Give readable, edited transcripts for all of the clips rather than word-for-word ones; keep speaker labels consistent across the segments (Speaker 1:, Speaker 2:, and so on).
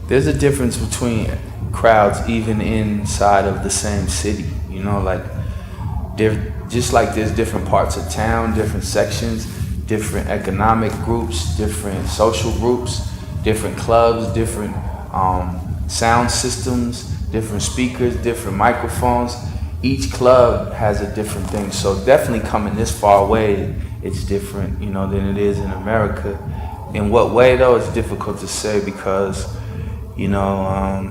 Speaker 1: There's a difference between crowds even inside of the same city, you know, like just like there's different parts of town, different sections, different economic groups, different social groups, different clubs, different sound systems, different speakers, different microphones. Each club has a different thing. So definitely coming this far away, it's different, you know, than it is in America. In what way though, it's difficult to say because, you know,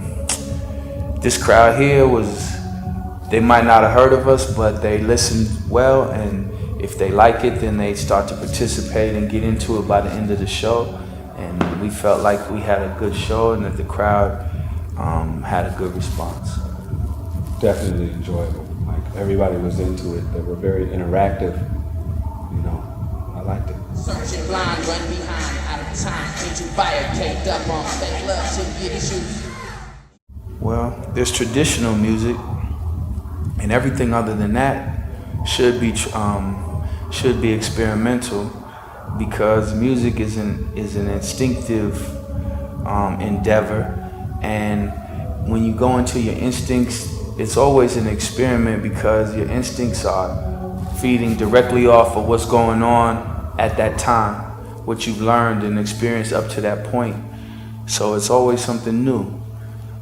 Speaker 1: this crowd here they might not have heard of us, but they listened well, and if they like it, then they start to participate and get into it by the end of the show. And we felt like we had a good show and that the crowd had a good response.
Speaker 2: Definitely enjoyable. Like everybody was into it. They were very interactive. You know, I liked it.
Speaker 3: Searching blind, run behind, out of time. Can't you barricade up on fake love to get you?
Speaker 1: Well, there's traditional music, and everything other than that should be experimental, because music is an instinctive endeavor, and when you go into your instincts, it's always an experiment because your instincts are feeding directly off of what's going on at that time, what you've learned and experienced up to that point. So it's always something new.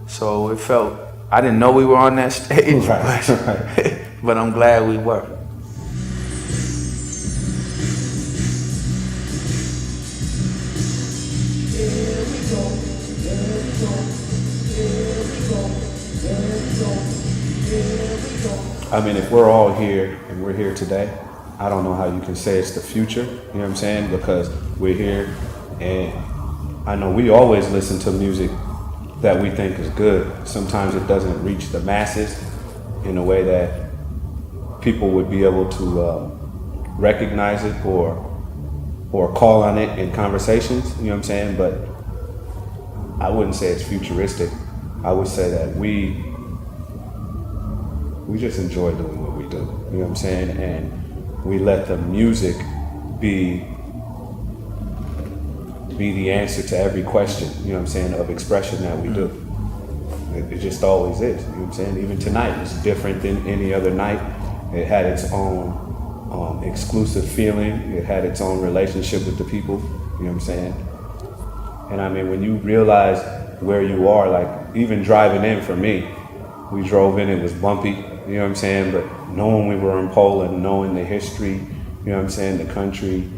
Speaker 1: So it felt, I didn't know we were on that stage, but I'm glad we were.
Speaker 2: I mean, if we're all here and we're here today, I don't know how you can say it's the future, you know what I'm saying? Because we're here, and I know we always listen to music that we think is good. Sometimes it doesn't reach the masses in a way that people would be able to recognize it or call on it in conversations, you know what I'm saying? But I wouldn't say it's futuristic. I would say that we just enjoy doing what we do, you know what I'm saying? And we let the music be the answer to every question, you know what I'm saying, of expression that we do. It just always is, you know what I'm saying? Even tonight was different than any other night. It had its own exclusive feeling. It had its own relationship with the people, you know what I'm saying? And I mean, when you realize where you are, like even driving in for me, we drove in, it was bumpy, you know what I'm saying? But knowing we were in Poland, knowing the history, you know what I'm saying, the country,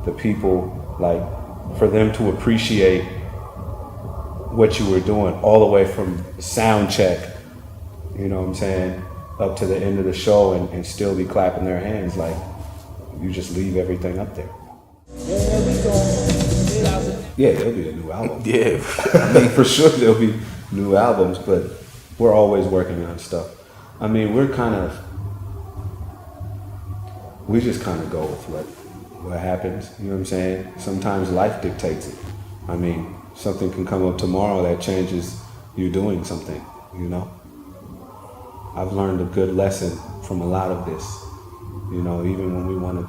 Speaker 2: the people, like for them to appreciate what you were doing all the way from sound check, you know what I'm saying, up to the end of the show and still be clapping their hands, like you just leave everything up there. Yeah, there'll be a new album.
Speaker 1: Yeah.
Speaker 2: I mean, for sure there'll be new albums, but we're always working on stuff. I mean, we just kind of go with what happens, you know what I'm saying? Sometimes life dictates it. I mean, something can come up tomorrow that changes you doing something, you know? I've learned a good lesson from a lot of this. You know, even when we wanted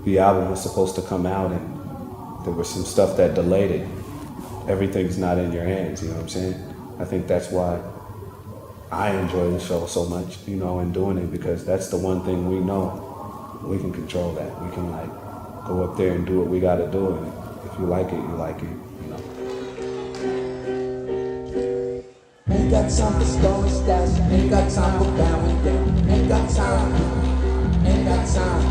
Speaker 2: the album was supposed to come out and there was some stuff that delayed it. Everything's not in your hands, you know what I'm saying? I think that's why I enjoy the show so much, you know, and doing it, because that's the one thing we know. We can control that. We can like go up there and do what we gotta do, and if you like it, you like it, you know.
Speaker 3: Ain't got time for story stats, ain't got time for bowing down, ain't got time, ain't got time,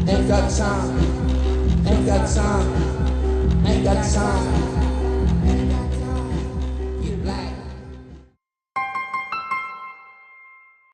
Speaker 3: ain't got time, ain't got time, ain't got time.